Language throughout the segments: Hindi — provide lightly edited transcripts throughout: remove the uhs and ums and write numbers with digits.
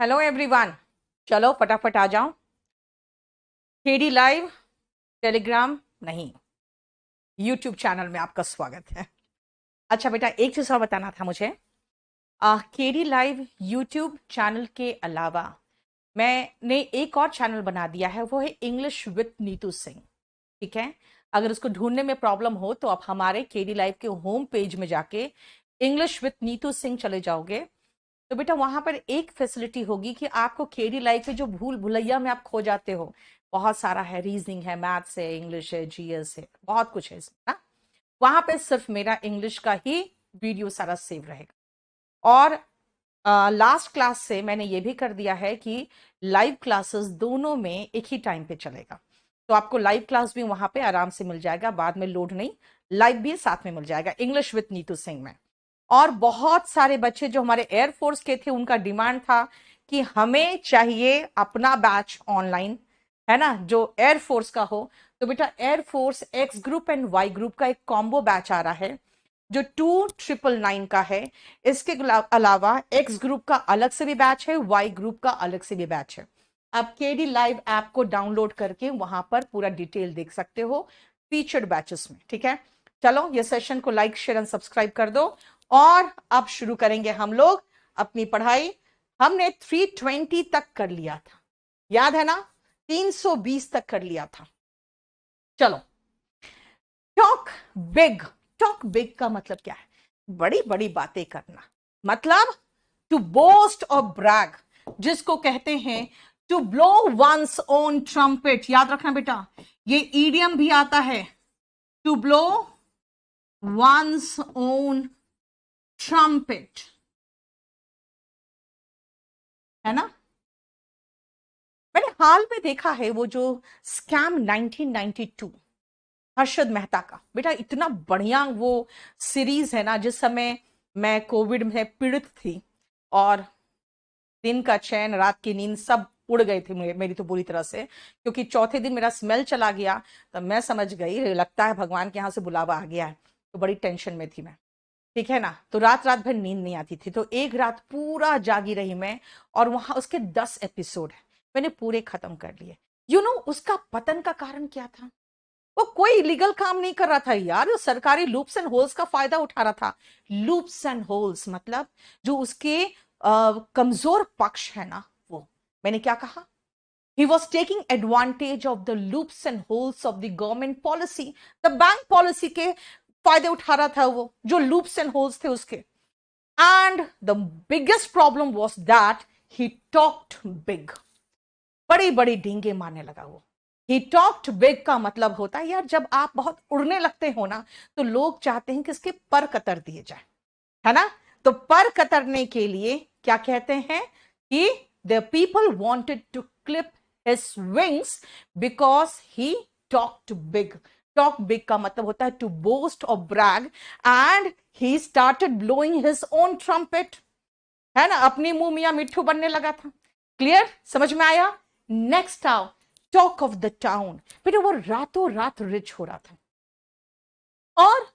Hello everyone. चलो फटाफट आ जाओ। केडी लाइव टेलीग्राम नहीं, यूट्यूब चैनल में आपका स्वागत है। अच्छा बेटा, एक चीज और बताना था मुझे। केडी लाइव यूट्यूब चैनल के अलावा मैंने एक और चैनल बना दिया है, वो है इंग्लिश विथ नीतू सिंह। ठीक है, अगर उसको ढूंढने में प्रॉब्लम हो तो आप हमारे केडी लाइव के होम पेज में जाके इंग्लिश विथ नीतू सिंह चले जाओगे तो बेटा वहां पर एक फैसिलिटी होगी कि आपको केडी लाइफ में जो भूल भुलैया में आप खो जाते हो, बहुत सारा है, रीजनिंग है, मैथ्स है, इंग्लिश है, जीएस है, बहुत कुछ है इसमें ना। वहां पे सिर्फ मेरा इंग्लिश का ही वीडियो सारा सेव रहेगा। और लास्ट क्लास से मैंने ये भी कर दिया है कि लाइव क्लासेस दोनों में एक ही टाइम पे चलेगा, तो आपको लाइव क्लास भी वहां पे आराम से मिल जाएगा, बाद में लोड नहीं, लाइव भी साथ में मिल जाएगा इंग्लिश विथ नीतू सिंह में। और बहुत सारे बच्चे जो हमारे एयरफोर्स के थे, उनका डिमांड था कि हमें चाहिए अपना बैच ऑनलाइन, है ना, जो एयरफोर्स का हो। तो बेटा air force X group and Y group का एक कॉम्बो बैच आ रहा है जो 2999 का है। इसके अलावा एक्स ग्रुप का अलग से भी बैच है, वाई ग्रुप का अलग से भी बैच है। आप केडी लाइव ऐप को डाउनलोड करके वहां पर पूरा डिटेल देख सकते हो फीचर्ड बैचेस में। ठीक है, चलो ये सेशन को लाइक शेयर एंड सब्सक्राइब कर दो और अब शुरू करेंगे हम लोग अपनी पढ़ाई। हमने 320 तक कर लिया था, याद है ना, 320 तक कर लिया था। चलो, टॉक बिग। टॉक बिग का मतलब क्या है? बड़ी बड़ी बातें करना, मतलब टू बोस्ट और ब्रैग, जिसको कहते हैं to blow one's own trumpet. याद रखना बेटा, ये ईडियम भी आता है, to blow one's own trumpet, है ना। मैंने हाल में देखा है वो जो स्कैम 1992 हर्षद मेहता का, बेटा इतना बढ़िया वो सीरीज है ना। जिस समय मैं कोविड में पीड़ित थी और दिन का चैन रात की नींद सब उड़ गए थे मेरी तो बुरी तरह से, क्योंकि चौथे दिन मेरा स्मेल चला गया। तब मैं समझ गई लगता है भगवान के यहाँ से बुलावा आ गया है, तो बड़ी टेंशन में थी मैं। ठीक है ना, तो रात रात भर नींद नहीं आती थी, तो एक रात पूरा जागी रही मैं। और वहां उसके 10 एपिसोड है, मैंने पूरे खत्म कर लिए। उसका पतन का कारण क्या था? वो कोई इलीगल काम नहीं कर रहा था यार, वो सरकारी लूप्स एंड होल्स का फायदा उठा रहा था। लूप्स एंड होल्स मतलब जो उसके कमजोर पक्ष है ना, वो, मैंने क्या कहा, he was taking advantage of the loops and holes of the government policy, the bank policy के फायदे उठा रहा था वो, जो loops and holes थे उसके। and the biggest problem was that he talked big, बड़ी बड़ी डींगे मारने लगा वो। ही टॉक्ड बिग का मतलब होता है यार, जब आप बहुत उड़ने लगते हो ना, तो लोग चाहते हैं कि इसके पर कतर दिए जाए, है ना। तो पर कतरने के लिए क्या कहते हैं कि the people wanted to clip his wings because he talked big. Talk big का मतलब होता है टू बोस्ट और brag, and he started blowing his own trumpet, है ना, अपनी मुंह मियां मिट्ठू बनने लगा था। क्लियर, समझ में आया? नेक्स्ट आओ, टॉक ऑफ द टाउन। बेटा वो रातों रात रिच हो रहा था और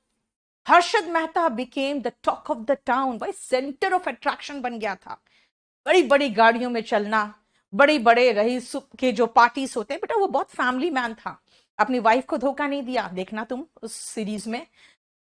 Harshad Mehta became the talk of the town, भाई सेंटर ऑफ अट्रैक्शन बन गया था। बड़ी बड़ी गाड़ियों में चलना, बड़ी बड़े रईस के जो पार्टीज होते हैं, बेटा वो बहुत फैमिली मैन था, अपनी वाइफ को धोखा नहीं दिया, देखना तुम उस सीरीज में।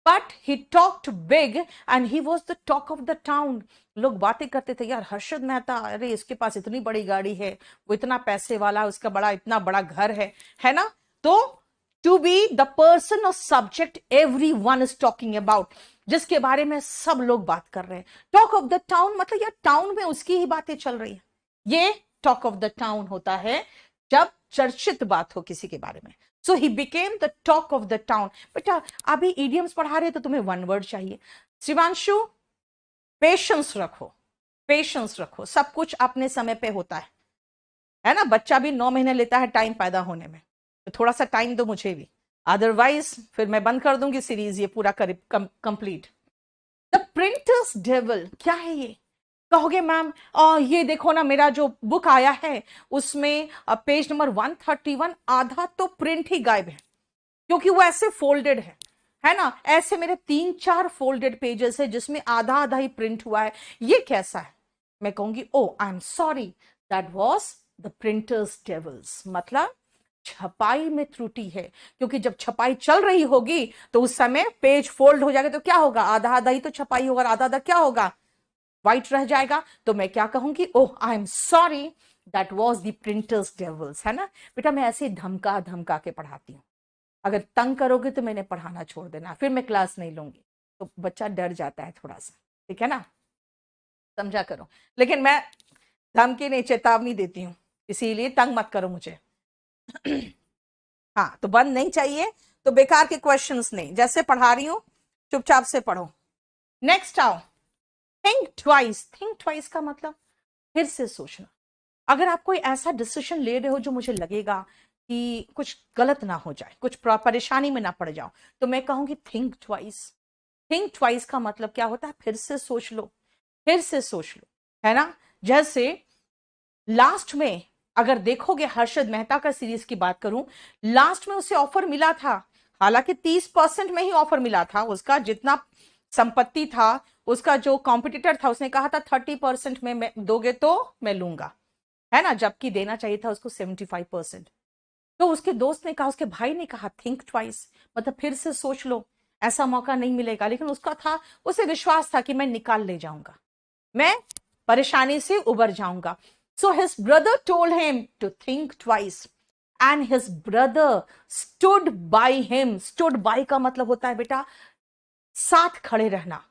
But he talked big and he was the talk of the town. लोग बातें करते थे यार, हर्षद मेहता, अरे इसके पास इतनी बड़ी गाड़ी है, वो इतना पैसे वाला, उसका बड़ा इतना बड़ा घर है ना। तो टू बी द पर्सन और subject every one is talking about, जिसके बारे में सब लोग बात कर रहे हैं। टॉक ऑफ द टाउन मतलब यार टाउन में उसकी ही बातें चल रही है। ये टॉक ऑफ द टाउन होता है जब चर्चित बात हो किसी के बारे में। So he became the talk of the town. बेटा अभी इडियम्स पढ़ा रहे तो तुम्हें वन वर्ड चाहिए। शिवांशु, पेशेंस रखो, पेशेंस रखो, सब कुछ अपने समय पे होता है ना। बच्चा भी 9 महीने लेता है टाइम पैदा होने में, तो थोड़ा सा टाइम दो मुझे भी, अदरवाइज फिर मैं बंद कर दूंगी सीरीज ये पूरा कंप्लीट। द प्रिंटर्स डेविल क्या है ये? कहोगे मैम ये देखो ना, मेरा जो बुक आया है उसमें पेज नंबर 131 आधा तो प्रिंट ही गायब है, क्योंकि वो ऐसे फोल्डेड है ना। ऐसे मेरे 3-4 फोल्डेड पेजेस है जिसमें आधा आधा ही प्रिंट हुआ है। ये कैसा है? मैं कहूंगी oh I am sorry, that was the printers devils, मतलब छपाई में त्रुटि है। क्योंकि जब छपाई चल रही होगी तो उस समय पेज फोल्ड हो जाएगा, तो क्या होगा, आधा आधा ही तो छपाई होगा, आधा आधा क्या होगा, वाइट रह जाएगा। तो मैं क्या कहूंगी, oh I am sorry, that was the printers devils, है ना। बेटा मैं ऐसे धमका धमका के पढ़ाती हूँ, अगर तंग करोगे तो मैंने पढ़ाना छोड़ देना, फिर मैं क्लास नहीं लूंगी। तो बच्चा डर जाता है थोड़ा सा, ठीक है ना, समझा करो। लेकिन मैं धमकी नहीं, चेतावनी देती हूँ, इसीलिए तंग मत करो मुझे। हाँ, तो बंद नहीं चाहिए, तो बेकार के क्वेश्चंस नहीं, जैसे पढ़ा रही हूं चुपचाप से पढ़ो। नेक्स्ट आओ, थिंक ट्वाइस। थिंक ट्वाइस का मतलब फिर से सोचना। अगर आप कोई ऐसा डिसीजन ले रहे हो जो मुझे लगेगा कि कुछ गलत ना हो जाए, कुछ परेशानी में ना पड़ जाओ, तो मैं कहूंगी थिंक ट्वाइस। थिंक ट्वाइस का मतलब क्या होता है, फिर से सोच लो, फिर से सोच लो, है ना। जैसे लास्ट में अगर देखोगे, हर्षद मेहता का सीरीज की बात करूं, लास्ट में उसे ऑफर मिला था, हालांकि 30% में ही ऑफर मिला था, उसका जितना संपत्ति था, उसका जो कॉम्पिटिटर था उसने कहा था 30% में मैं दोगे तो मैं लूंगा, है ना, जबकि देना चाहिए था उसको 75%। तो उसके दोस्त ने कहा, उसके भाई ने कहा थिंक ट्वाइस, मतलब फिर से सोच लो, ऐसा मौका नहीं मिलेगा। लेकिन उसका था, उसे विश्वास था कि मैं निकाल ले जाऊंगा, मैं परेशानी से उबर जाऊंगा। So his brother told him to think twice and his brother stood by him. Stood by का मतलब होता है बेटा साथ खड़े रहना,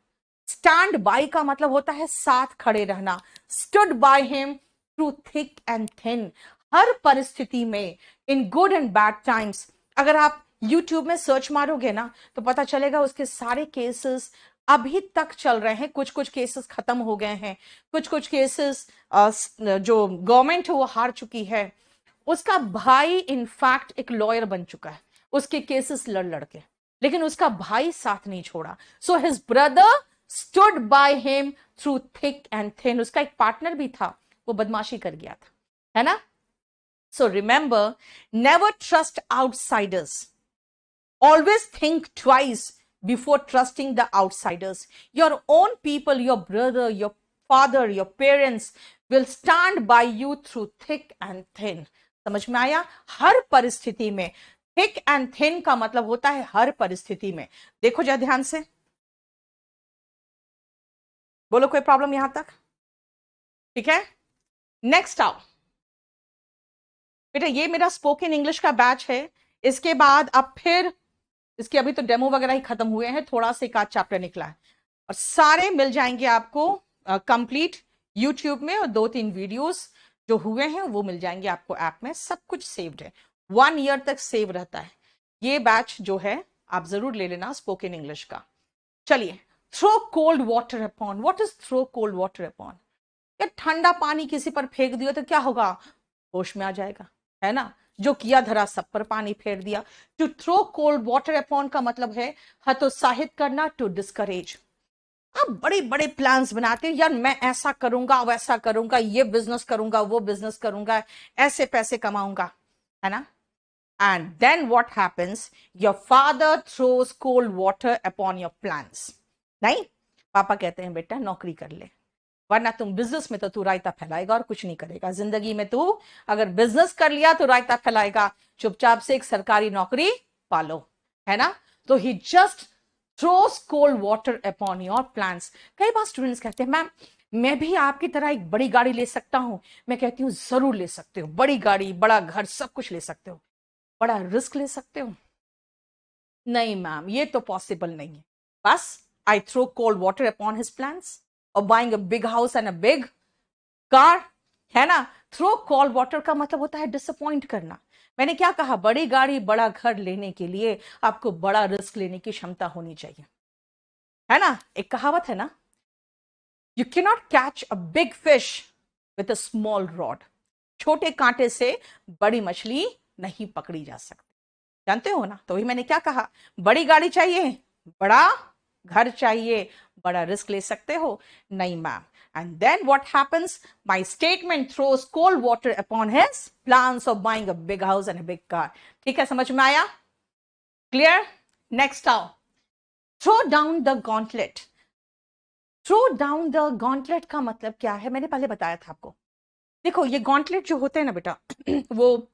स्टैंड बाय का मतलब होता है साथ खड़े रहना। Stood by him through thick and thin, हर परिस्थिति में, in good and bad times. अगर आप YouTube में सर्च मारोगे ना तो पता चलेगा उसके सारे केसेस अभी तक चल रहे हैं, कुछ कुछ केसेस खत्म हो गए हैं, कुछ कुछ केसेस जो गवर्नमेंट है वो हार चुकी है। उसका भाई इनफैक्ट एक लॉयर बन चुका है, उसके केसेस लड़ लड़ के, लेकिन उसका भाई साथ नहीं छोड़ा। सो his brother stood by him through thick and thin. उसका एक पार्टनर भी था, वो बदमाशी कर गया था, है ना। So remember, never trust outsiders, always think twice before trusting the outsiders. Your own people, your brother, your father, your parents will stand by you through thick and thin. समझ में आया, हर परिस्थिति में। थिक एंड थिन का मतलब होता है हर परिस्थिति में। देखो जरा ध्यान से, बोलो कोई प्रॉब्लम यहां तक, ठीक है। नेक्स्ट आओ बेटा, ये मेरा स्पोकन इंग्लिश का बैच है। इसके बाद अब फिर इसके अभी तो डेमो वगैरह ही खत्म हुए हैं, थोड़ा सा एक आध चैप्टर निकला है, और सारे मिल जाएंगे आपको कंप्लीट यूट्यूब में, और 2-3 वीडियोस जो हुए हैं वो मिल जाएंगे आपको ऐप में, सब कुछ सेव्ड है, 1 ईयर तक सेव रहता है। ये बैच जो है आप जरूर ले लेना स्पोकन इंग्लिश का। चलिए, throw cold water upon. What is throw cold water upon? या ठंडा पानी किसी पर फेंक दिया तो क्या होगा, होश में आ जाएगा, है ना। जो किया धरा सब पर पानी फेर दिया। To throw cold water upon का मतलब है हतोत्साहित करना, टू डिस्करेज। आप बड़े बड़े प्लान्स बनाते हैं, यार मैं ऐसा करूंगा वैसा करूंगा, ये बिजनेस करूंगा वो बिजनेस करूंगा, ऐसे पैसे कमाऊंगा, है ना। And then what happens, your father throws cold water upon your plans. नहीं, पापा कहते हैं बेटा नौकरी कर ले, वरना तुम बिजनेस में तो तू रायता फैलाएगा और कुछ नहीं करेगा जिंदगी में। तू अगर बिजनेस कर लिया तो रायता फैलाएगा, चुपचाप से एक सरकारी नौकरी पालो, है ना। तो he just throws cold water upon your plans. कई बार स्टूडेंट्स कहते हैं मैम मैं भी आपकी तरह एक बड़ी गाड़ी ले सकता हूं। मैं कहती हूं जरूर ले सकते हो, बड़ी गाड़ी बड़ा घर सब कुछ ले सकते हो, बड़ा रिस्क ले सकते हो नहीं मैम, ये तो पॉसिबल नहीं है। बस I throw cold water upon his plans, और buying a big house and a big car, है ना। थ्रो कोल्ड वाटर का मतलब होता है डिसअपॉइंट करना। मैंने क्या कहा, बड़ी गाड़ी बड़ा घर लेने के लिए आपको बड़ा रिस्क लेने की क्षमता होनी चाहिए, है ना। एक कहावत है ना, you cannot catch a big fish with a small rod. छोटे कांटे से बड़ी मछली नहीं पकड़ी जा सकती, जानते हो ना। तो वही मैंने क्या कहा, बड़ी गाड़ी चाहिए, बड़ा घर चाहिए, बड़ा रिस्क ले सकते हो नहीं ma'am. And then what happens, my statement throws cold water upon his plans of buying a big house and a big car. ठीक है, समझ में आया, क्लियर। नेक्स्ट आओ, throw down the gauntlet. Throw down the gauntlet का मतलब क्या है, मैंने पहले बताया था आपको। देखो ये गॉन्टलेट जो होते हैं ना बेटा वो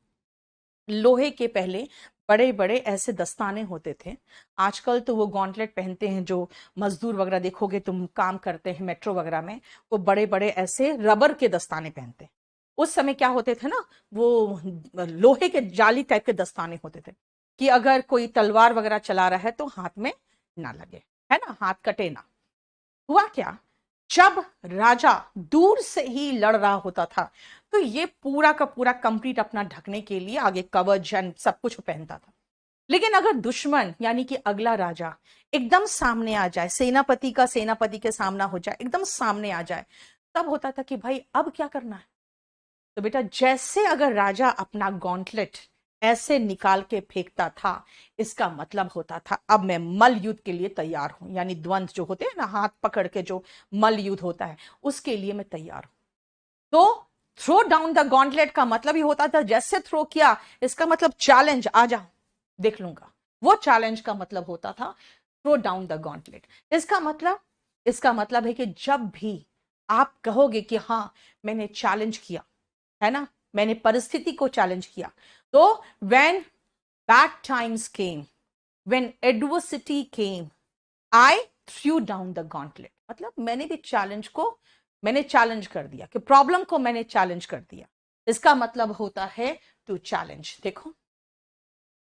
लोहे के पहले बड़े बड़े ऐसे दस्ताने होते थे। आजकल तो वो गॉन्टलेट पहनते हैं जो मजदूर वगैरह, देखोगे तुम काम करते हैं मेट्रो वगैरह में, वो बड़े बड़े ऐसे रबर के दस्ताने पहनते हैं। उस समय क्या होते थे ना, वो लोहे के जाली टाइप के दस्ताने होते थे कि अगर कोई तलवार वगैरह चला रहा है तो हाथ में ना लगे, है ना, हाथ कटे ना। हुआ क्या, जब राजा दूर से ही लड़ रहा होता था तो ये पूरा का पूरा कंप्लीट अपना ढकने के लिए आगे कवच एंड सब कुछ पहनता था। लेकिन अगर दुश्मन यानी कि अगला राजा एकदम सामने आ जाए, सेनापति का सेनापति के सामना हो जाए, एकदम सामने आ जाए, तब होता था कि भाई अब क्या करना है। तो बेटा जैसे अगर राजा अपना गॉन्टलेट ऐसे निकाल के फेंकता था, इसका मतलब होता था अब मैं मल युद्ध के लिए तैयार हूं, यानी द्वंद्व जो होते हैं ना, हाथ पकड़ के जो मल युद्ध होता है, उसके लिए मैं तैयार हूं। तो थ्रो डाउन द गॉन्टलेट का मतलब ही होता था जैसे थ्रो किया, इसका मतलब चैलेंज, आ जा देख लूंगा। वो चैलेंज का मतलब होता था थ्रो डाउन द गॉन्टलेट। इसका मतलब है कि जब भी आप कहोगे कि हाँ मैंने चैलेंज किया, है ना, मैंने परिस्थिति को चैलेंज किया, तो when bad times came, when adversity came, I through down the gauntlet. मतलब मैंने चैलेंज कर दिया, कि प्रॉब्लम को मैंने चैलेंज कर दिया। इसका मतलब होता है टू चैलेंज। देखो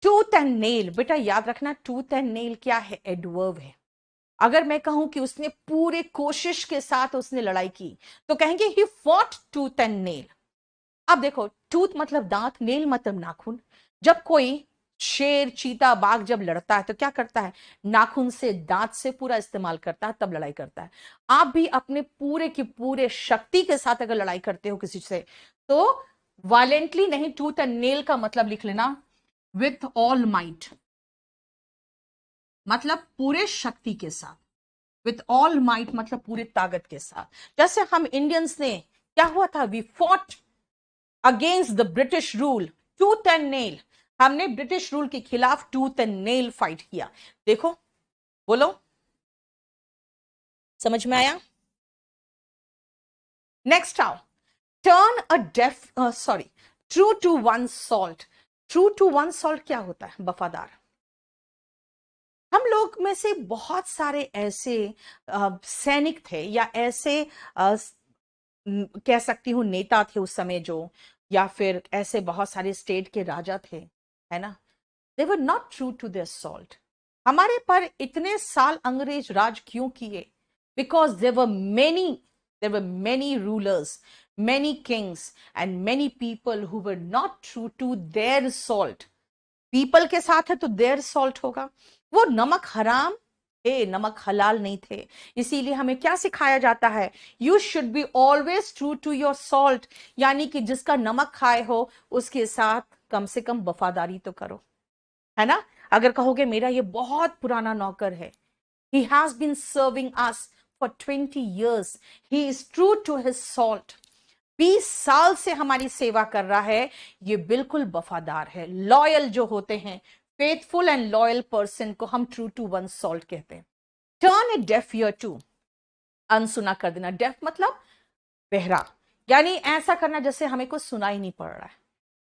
टूथ एंड नेल, बेटा याद रखना टूथ एंड नेल क्या है, एडवर्ब है। अगर मैं कहूं कि उसने पूरे कोशिश के साथ उसने लड़ाई की, तो कहेंगे he fought tooth and nail. अब देखो टूथ मतलब दांत, नेल मतलब नाखून। जब कोई शेर चीता बाघ जब लड़ता है तो क्या करता है, नाखून से दांत से पूरा इस्तेमाल करता है, तब लड़ाई करता है। आप भी अपने पूरे की पूरे शक्ति के साथ अगर लड़ाई करते हो किसी से, तो वायलेंटली नहीं, टूथ एंड नेल का मतलब लिख लेना विथ ऑल माइट, मतलब पूरे शक्ति के साथ। विथ ऑल माइट मतलब पूरे ताकत के साथ। जैसे हम इंडियंस ने क्या हुआ था, we fought against the British rule tooth and nail. हमने ब्रिटिश रूल के खिलाफ टूथ एंड नेल फाइट किया। देखो बोलो, समझ में आया? नेक्स्ट आओ, turn a deaf sorry true to one salt. True to one salt क्या होता है, वफादार। हम लोग में से बहुत सारे ऐसे सैनिक थे या ऐसे कह सकती हूं नेता थे उस समय जो, या फिर ऐसे बहुत सारे स्टेट के राजा थे, है ना, they were not true to their salt. हमारे पर इतने साल अंग्रेज राज क्यों किए, because there were many rulers, many kings and many people who were not true to their salt. People के साथ है तो देयर सॉल्ट होगा। वो नमक हराम थे, नमक हलाल नहीं थे। इसीलिए हमें क्या सिखाया जाता है, you should be always true to your salt, यानी कि जिसका नमक खाए हो उसके साथ कम से कम वफादारी तो करो, है ना। अगर कहोगे मेरा ये बहुत पुराना नौकर है, he has been serving us for 20 years, he is true to his salt, 20 साल से हमारी सेवा कर रहा है, ये बिल्कुल वफादार है। लॉयल जो होते हैं, फेथफुल एंड लॉयल पर्सन को हम ट्रू टू वन सॉल्ट कहते हैं। Turn a deaf ear to, अनसुना कर देना। डेफ मतलब बहरा, यानी ऐसा करना जैसे हमें कुछ सुनाई नहीं पड़ रहा है।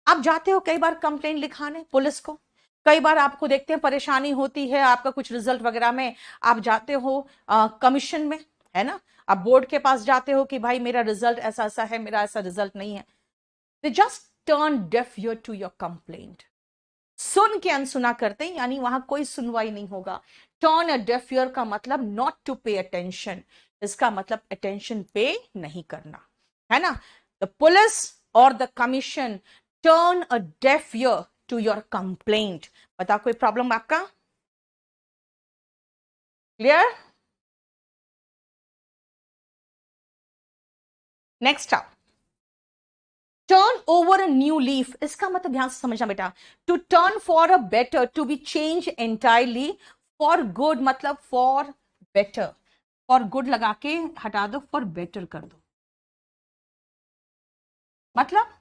आप जाते हो कई बार कंप्लेंट लिखाने पुलिस को, कई बार आपको देखते हैं परेशानी होती है आपका कुछ रिजल्ट वगैरह में, आप जाते हो कमीशन में, है ना, आप बोर्ड के पास जाते हो कि भाई मेरा रिजल्ट ऐसा ऐसा है, मेरा ऐसा रिजल्ट नहीं है। They just turn deaf ear to your complaint. सुन के अनसुना करते हैं, यानी वहां कोई सुनवाई नहीं होगा। टर्न अ डेफ ईयर का मतलब नॉट टू पे अटेंशन, इसका मतलब अटेंशन पे नहीं करना, है ना। द पुलिस और the commission turn a deaf ear to your complaint. बता कोई प्रॉब्लम आपका, क्लियर? नेक्स्ट आप, turn over a new leaf, इसका मतलब ध्यान से समझना बेटा, to turn for a better, to be change entirely, for good मतलब फॉर बेटर, फॉर गुड लगा के हटा दो, फॉर बेटर कर दो, मतलब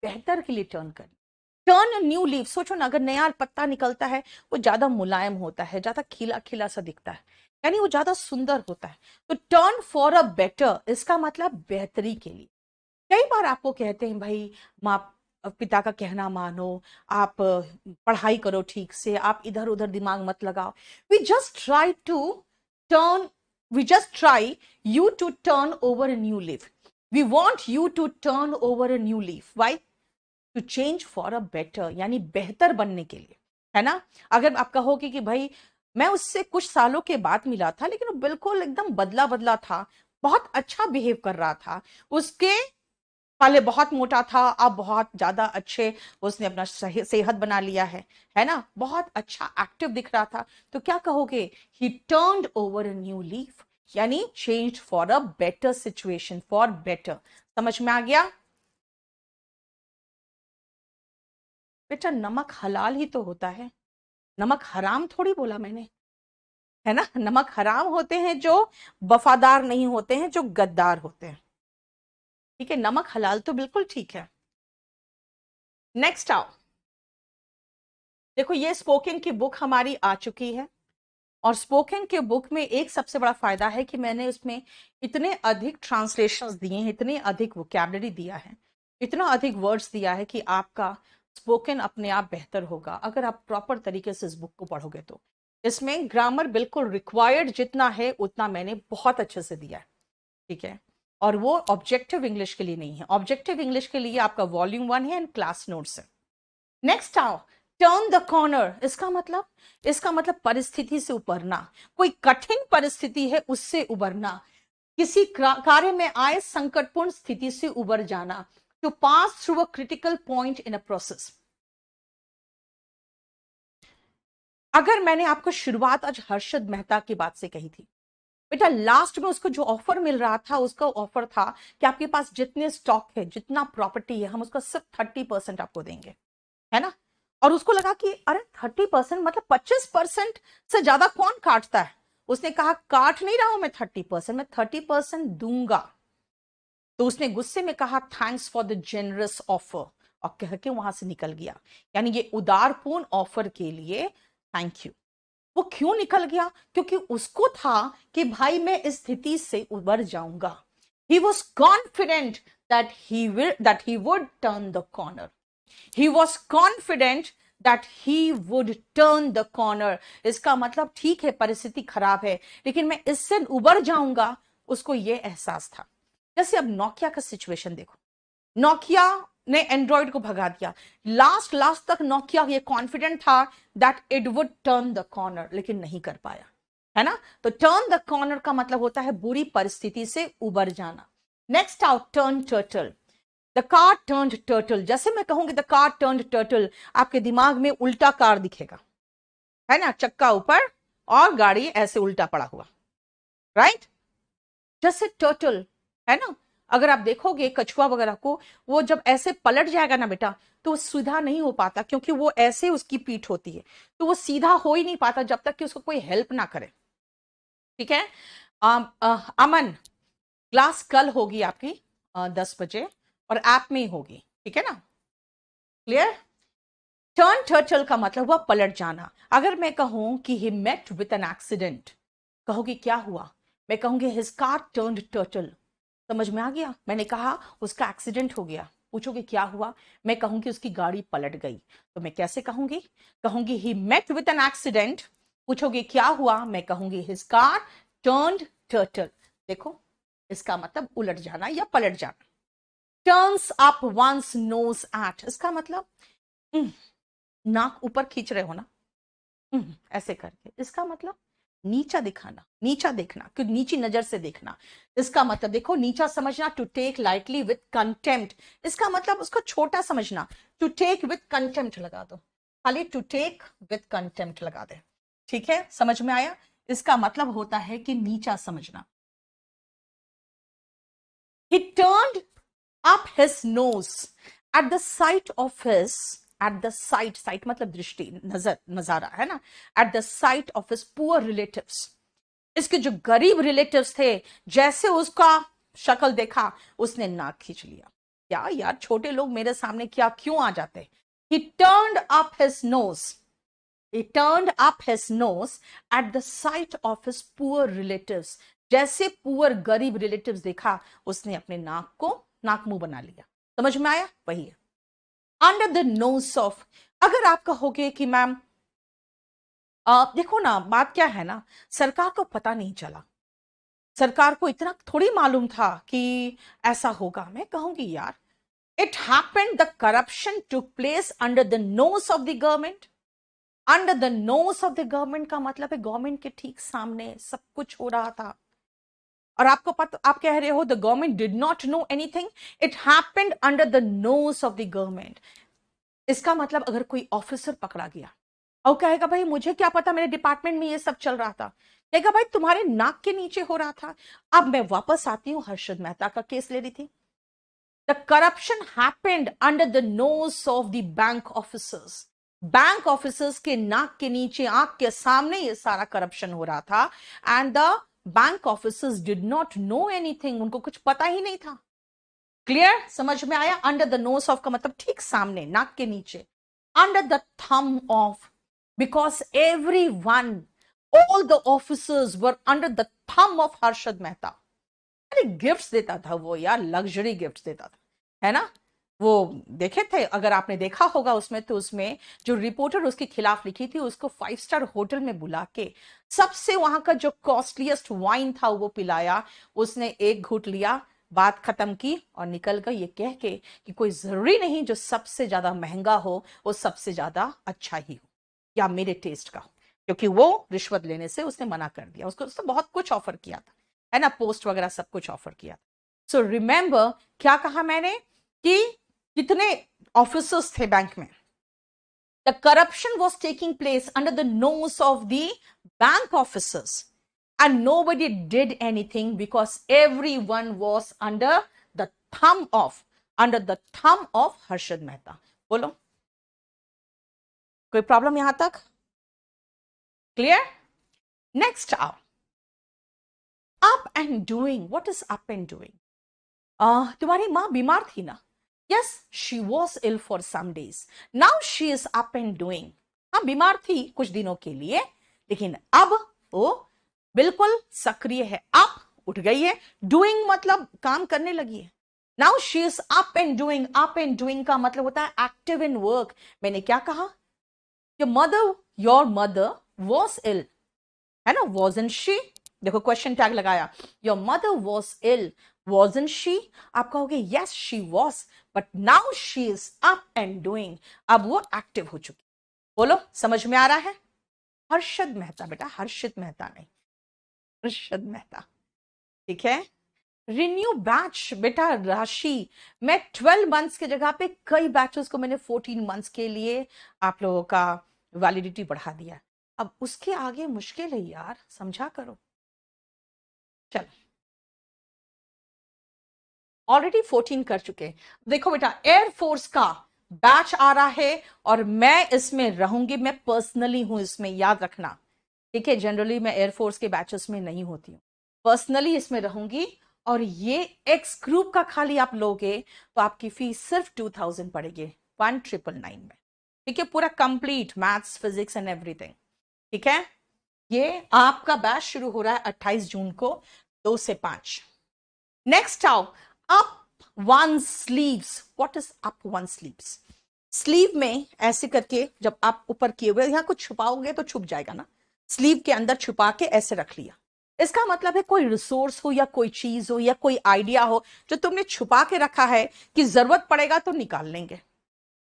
बेहतर के लिए टर्न कर। टर्न न्यू लीफ, सोचो ना, अगर नया पत्ता निकलता है वो ज्यादा मुलायम होता है, ज्यादा खिला खिला सा दिखता है, यानी वो ज्यादा सुंदर होता है। तो टर्न फॉर अ बेटर, इसका मतलब बेहतरी के लिए। कई बार आपको कहते हैं भाई माँ पिता का कहना मानो, आप पढ़ाई करो ठीक से, आप इधर उधर दिमाग मत लगाओ। We just try to turn we just try you to turn over a new leaf. We want you to turn over a new leaf. Why? To change for a better, यानी बेहतर बनने के लिए, है ना। अगर आप कहोगे कि भाई मैं उससे कुछ सालों के बाद मिला था लेकिन वो बिल्कुल एकदम बदला बदला था, बहुत अच्छा बिहेव कर रहा था, उसके पहले बहुत मोटा था अब बहुत ज्यादा अच्छे उसने अपना सेहत बना लिया है ना, बहुत अच्छा एक्टिव दिख रहा था, तो क्या कहोगे? He turned over a new leaf, यानी change for a better situation, for better. समझ में आ गया? बेटा नमक हलाल ही तो होता है, नमक हराम थोड़ी बोला मैंने, है ना। नमक हराम होते हैं जो वफादार नहीं होते हैं, जो गद्दार होते हैं। ठीक है, नमक हलाल तो बिल्कुल ठीक है। नेक्स्ट आओ, देखो ये स्पोकन की बुक हमारी आ चुकी है, और स्पोकन के बुक में एक सबसे बड़ा फायदा है कि मैंने उसमें इतने अधिक ट्रांसलेशंस दिए हैं, इतने अधिक वोकैबुलरी दिया है, इतना अधिक वर्ड्स दिया है कि आपका स्पोकन अपने आप बेहतर होगा अगर आप प्रॉपर तरीके से इस बुक को पढ़ोगे तो। इसमें ग्रामर बिल्कुल रिक्वायर्ड जितना है उतना मैंने बहुत अच्छे से दिया है, ठीक है। और वो ऑब्जेक्टिव इंग्लिश के लिए नहीं है, ऑब्जेक्टिव इंग्लिश के लिए आपका वॉल्यूम 1 है एंड क्लास नोट्स है। नेक्स्ट आओ, टर्न द कॉर्नर, इसका मतलब परिस्थिति से उबरना, कोई कठिन परिस्थिति है उससे उबरना, किसी कार्य में आए संकटपूर्ण स्थिति से उबर जाना, to pass through a critical point in a process. अगर मैंने आपको शुरुआत आज हर्षद मेहता की बात से कही थी, बेटा लास्ट में उसको जो ऑफर मिल रहा था, उसका ऑफर था कि आपके पास जितने स्टॉक है, जितना प्रॉपर्टी है, हम उसका सिर्फ 30% आपको देंगे, है ना। और उसको लगा कि अरे 30% मतलब 25% से ज्यादा कौन काटता है। उसने कहा काट नहीं रहा हूं मैं 30%, मैं 30% दूंगा। तो उसने गुस्से में कहा thanks for the generous offer, और कह के वहां से निकल गया। यानी ये उदारपूर्ण ऑफर के लिए थैंक यू। वो क्यों निकल गया? क्योंकि उसको था कि भाई मैं इस स्थिति से उबर जाऊंगा। He was confident that he would turn the corner. He was confident that he would turn the corner. इसका मतलब ठीक है परिस्थिति खराब है लेकिन मैं इससे उबर जाऊंगा, उसको यह एहसास था। जैसे अब नोकिया का सिचुएशन देखो, नोकिया ने एंड्रॉइड को भगा दिया, लास्ट लास्ट तक नोकिया ये कॉन्फिडेंट था that it would turn the corner, लेकिन नहीं कर पाया, है ना। तो टर्न द कॉर्नर का मतलब होता है बुरी परिस्थिति से उबर जाना। Next out, turn turtle. The car turned turtle, जैसे मैं कहूंगी द कार टर्न्ड टर्टल, आपके दिमाग में उल्टा कार दिखेगा, है ना, चक्का ऊपर और गाड़ी ऐसे उल्टा पड़ा हुआ, राइट। जैसे टर्टल, है ना, अगर आप देखोगे कछुआ वगैरह को, वो जब ऐसे पलट जाएगा ना बेटा, तो वो सीधा नहीं हो पाता क्योंकि वो ऐसे उसकी पीठ होती है, तो वो सीधा हो ही नहीं पाता जब तक कि उसको कोई हेल्प ना करे, ठीक है। अमन, क्लास कल होगी आपकी 10 बजे, और ऐप में ही होगी, ठीक है ना, क्लियर। टर्न टर्टल का मतलब हुआ पलट जाना। अगर मैं कहूं कि he met with an accident, कहोगे क्या हुआ? मैं कहूंगी हिज कार टर्न्ड टर्टल। समझ में आ गया? मैंने कहा उसका एक्सीडेंट हो गया, पूछोगे क्या हुआ, मैं कहूंगी उसकी गाड़ी पलट गई। तो मैं कैसे कहूंगी? कहूंगी he met with an accident, पूछोगे क्या हुआ, मैं कहूंगी हिज कार टर्न्ड टर्टल। देखो इसका मतलब उलट जाना या पलट जाना। Turns up one's nose at, इसका मतलब नाक ऊपर खींच रहे हो ना, ऐसे करके, इसका मतलब नीचा दिखाना, नीचा देखना, क्योंकि नीची नजर से देखना। इसका मतलब देखो, नीचा समझना, to take lightly with contempt, इसका मतलब उसको छोटा समझना। टू टेक विथ कंटेम्प्ट लगा दो, खाली टू टेक विथ कंटेम्प्ट लगा दे, ठीक है, समझ में आया? इसका मतलब होता है कि नीचा समझना। He turned up his nose at the sight of his, at the sight मतलब दृष्टि, नजर, नजारा, है ना, at the sight of his poor relatives, इसके जो गरीब रिलेटिव्स थे, जैसे उसका शक्ल देखा उसने नाक खींच लिया। क्या यार, छोटे लोग मेरे सामने क्या क्यों आ जाते, He turned up his nose. He turned up his nose at the sight of his poor relatives. जैसे पुअर गरीब रिलेटिव्स देखा, उसने अपने नाक मुंह बना लिया। समझ में आया? वही है अंडर द नोज ऑफ। अगर आप कहोगे कि मैम देखो ना, बात क्या है ना, सरकार को पता नहीं चला, सरकार को इतना थोड़ी मालूम था कि ऐसा होगा। मैं कहूंगी यार, it happened, the corruption took place under the nose of the government. Under the nose of the government का मतलब है गवर्नमेंट के ठीक सामने सब कुछ हो रहा था, और आपको पता, आप कह रहे हो the government did not know anything. It happened under the nose of the government. इसका मतलब अगर कोई ऑफिसर पकड़ा गया और कहेगा भाई मुझे क्या पता, मेरे डिपार्टमेंट में ये सब चल रहा था, कहेगा भाई तुम्हारे नाक के नीचे हो रहा था। अब मैं वापस आती हूं, हर्षद मेहता का केस ले रही थी। The corruption happened under the nose of the bank officers. Bank officers के नाक के नीचे, आंख के सामने ये सारा करप्शन हो रहा था, and the bank officers did not know anything. उनको कुछ पता ही नहीं था। क्लियर? समझ में आया? अंडर द नोज ऑफ का मतलब ठीक सामने, नाक के नीचे। Under the thumb of, because everyone, all the officers were under the thumb of Harshad Mehta. अरे गिफ्ट्स देता था वो यार, लग्जरी गिफ्ट्स देता था, है ना? वो देखे थे, अगर आपने देखा होगा उसमें, तो उसमें जो रिपोर्टर उसके खिलाफ लिखी थी, उसको 5 स्टार होटल में बुला के सबसे वहां का जो कॉस्टलीस्ट वाइन था वो पिलाया। उसने एक घूंट लिया, बात खत्म की और निकल गई, ये कह के कि कोई जरूरी नहीं जो सबसे ज्यादा महंगा हो वो सबसे ज्यादा अच्छा ही हो या मेरे टेस्ट का हो, क्योंकि वो रिश्वत लेने से उसने मना कर दिया। उसको उसने बहुत कुछ ऑफर किया था, है ना, पोस्ट वगैरह सब कुछ ऑफर किया था। सो रिमेंबर, क्या कहा मैंने कि कितने ऑफिसर्स थे बैंक में। The corruption was taking place under the nose of the bank officers and nobody did anything because everyone was under the thumb of Harshad Mehta. बोलो, कोई प्रॉब्लम यहां तक? क्लियर? नेक्स्ट आओ, up and doing. What is up and doing? तुम्हारी मां बीमार थी ना? Yes, she was ill for some days, now she is up and doing. हाँ, बीमार थी कुछ दिनों के लिए, लेकिन अब वो बिल्कुल सक्रिय है, अप उठ गई है, डूइंग मतलब काम करने लगी है। Now she is up and doing. Up and doing का मतलब होता है एक्टिव इन वर्क। मैंने क्या कहा? योर मदर वॉज इल, है ना, wasn't she? देखो क्वेश्चन टैग लगाया, your mother was ill, wasn't she? आप कहोगे yes she was, but now she is up and doing. अब वो एक्टिव हो चुकी। बोलो, समझ में आ रहा है? हर्षद मेहता बेटा, हर्षित मेहता नहीं, हर्षद मेहता। ठीक है? रिन्यू बैच बेटा, राशि। मैं 12 मंथ्स की जगह पे कई बैचेस को मैंने 14 मंथ्स के लिए आप लोगों का वैलिडिटी बढ़ा दिया। अब उसके आगे मुश्किल है यार, समझा करो। चलो, ऑलरेडी 14 कर चुके। देखो बेटा, एयरफोर्स का बैच आ रहा है और मैं इसमें रहूंगी। मैं पर्सनली हूं इसमें, याद रखना, ठीक है? जनरली मैं एयरफोर्स के बैचेस में नहीं होती हूँ, पर्सनली इसमें रहूंगी। और ये एक्स ग्रुप का खाली आप लोगे तो आपकी फीस सिर्फ 2000 पड़ेगी 1999 में। ठीक है? पूरा complete maths, physics and everything. ठीक है? ये आपका बैच शुरू हो रहा है 28 जून को 2 से 5। नेक्स्ट आओ, up one sleeves. What is up one sleeves? Sleeve में ऐसे करके जब आप ऊपर किए हुए यहां कुछ छुपाओगे तो छुप जाएगा ना, स्लीव के अंदर छुपा के ऐसे रख लिया। इसका मतलब है कोई रिसोर्स हो या कोई चीज हो या कोई आइडिया हो जो तुमने छुपा के रखा है कि जरूरत पड़ेगा तो निकाल लेंगे,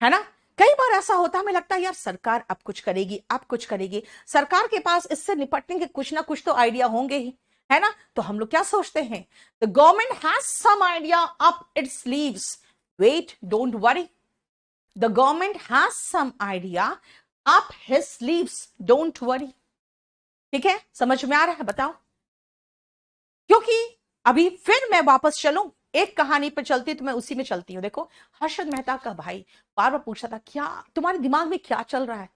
है ना? कई बार ऐसा होता है, हमें लगता है यार सरकार अब कुछ करेगी, अब कुछ करेगी, सरकार के पास इससे निपटने के कुछ ना कुछ तो आइडिया होंगे ही, है ना? तो हम लोग क्या सोचते हैं, the government has some idea up its sleeves. Wait, don't worry, the government has some idea up his sleeves, don't worry. ठीक है? समझ में आ रहा है? बताओ, क्योंकि अभी फिर मैं वापस चलूं, एक कहानी पर चलती तो मैं उसी में चलती हूं। देखो, हर्षद मेहता का भाई बार बार पूछा था, क्या तुम्हारे दिमाग में क्या चल रहा है,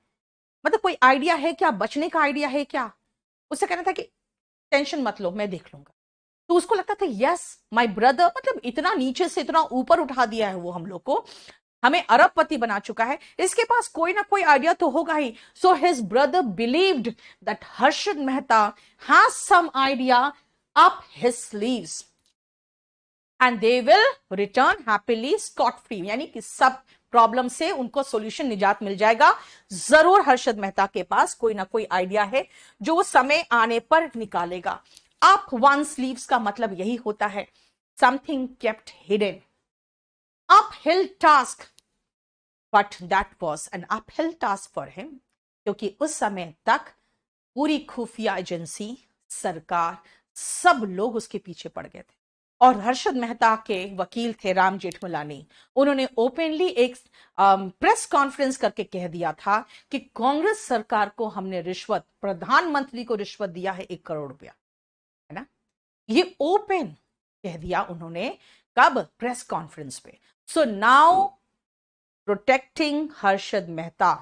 मतलब कोई आइडिया है क्या, बचने का आइडिया है क्या? उससे कहना था कि टेंशन मत लो, मैं देख लूंगा। तो उसको लगता था यस माय ब्रदर, मतलब इतना नीचे से इतना ऊपर उठा दिया है वो हम लोग को, हमें अरबपति बना चुका है, इसके पास कोई ना कोई आइडिया तो होगा ही. So his brother believed that Harshad Mehta has some idea up his sleeves and they will return happily scot free, यानी कि सब प्रॉब्लम से उनको सॉल्यूशन, निजात मिल जाएगा. जरूर हर्षद मेहता के पास कोई ना कोई आइडिया है जो वो समय आने पर निकालेगा. अप वन स्लीव्स का मतलब यही होता है, something kept hidden. Uphill task, but that was an uphill task for him, क्योंकि उस समय तक पूरी खुफिया एजेंसी, सरकार, सब लोग उसके पीछे पड़ गए थे. और हर्षद मेहता के वकील थे राम जेठमलानी, उन्होंने ओपनली एक प्रेस कॉन्फ्रेंस करके कह दिया था कि कांग्रेस सरकार को हमने रिश्वत, प्रधानमंत्री को रिश्वत दिया है 1 करोड़ रुपया, है ना. ये ओपन कह दिया उन्होंने, कब? प्रेस कॉन्फ्रेंस पे. So now protecting Harshad Mehta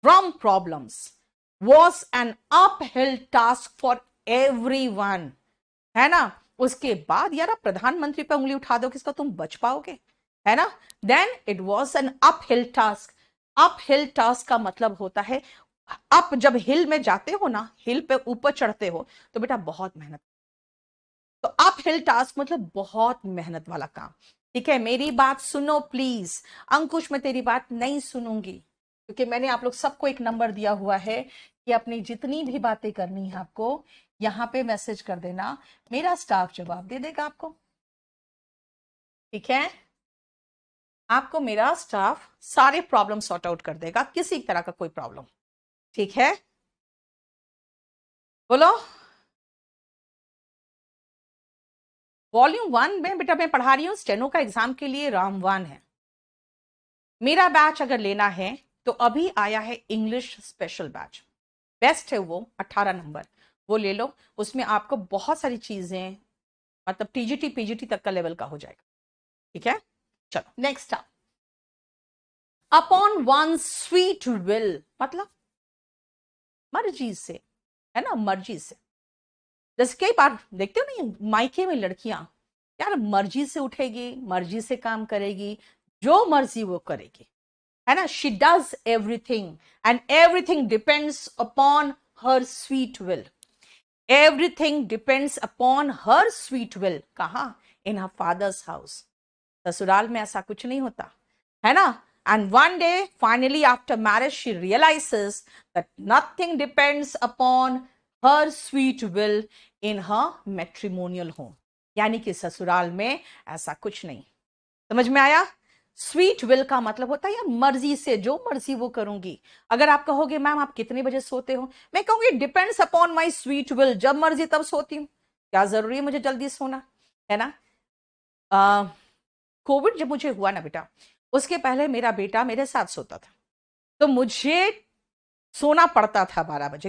from problems was an uphill task for everyone, है ना. उसके बाद यार आप प्रधानमंत्री पे उंगली उठा दो, किसका तुम बच पाओगे, है ना. Then it was an uphill task. Uphill task का मतलब होता है, आप जब हिल में जाते हो ना, हिल पे ऊपर चढ़ते हो तो बेटा बहुत मेहनत. तो अपहिल टास्क मतलब बहुत मेहनत वाला काम. ठीक है, मेरी बात सुनो प्लीज. अंकुश, मैं तेरी बात नहीं सुनूंगी, क्योंकि मैंने आप लोग सबको एक नंबर दिया हुआ है कि अपनी जितनी भी बातें करनी है आपको यहां पे मैसेज कर देना, मेरा स्टाफ जवाब दे देगा आपको. ठीक है, आपको मेरा स्टाफ सारे प्रॉब्लम सॉर्ट आउट कर देगा, किसी तरह का कोई प्रॉब्लम. ठीक है, बोलो. वॉल्यूम 1 में बेटा मैं पढ़ा रही हूं स्टेनो का एग्जाम के लिए, रामवान है. मेरा बैच अगर लेना है तो अभी आया है इंग्लिश स्पेशल बैच, बेस्ट है वो, 18 नंबर, वो ले लो. उसमें आपको बहुत सारी चीजें, मतलब टीजीटी पीजीटी तक का लेवल का हो जाएगा. ठीक है, चलो नेक्स्ट आप. अपॉन वन स्वीट विल मतलब मर्जी से, है ना, मर्जी से. जैसे कई बार देखते हो नहीं मायके में लड़कियां, यार मर्जी से उठेगी, मर्जी से काम करेगी, जो मर्जी वो करेगी, है ना. She does everything and everything depends upon her sweet will. Everything depends upon her sweet will. कहा? इन हर फादर्स हाउस. ससुराल में ऐसा कुछ नहीं होता, है ना. And one day, finally, after marriage, she realizes that nothing depends upon her sweet will in her matrimonial home. यानी कि ससुराल में ऐसा कुछ नहीं. समझ में आया? स्वीट विल का मतलब होता है यार मर्जी से, जो मर्जी वो करूंगी. अगर आप कहोगे मैम आप कितने बजे सोते हो, मैं कहूंगी depends upon my sweet will, जब मर्जी तब सोती हूँ. क्या जरूरी है मुझे जल्दी सोना, है ना. कोविड जब मुझे हुआ ना बेटा, उसके पहले मेरा बेटा मेरे साथ सोता था, तो मुझे सोना पड़ता था 12 बजे.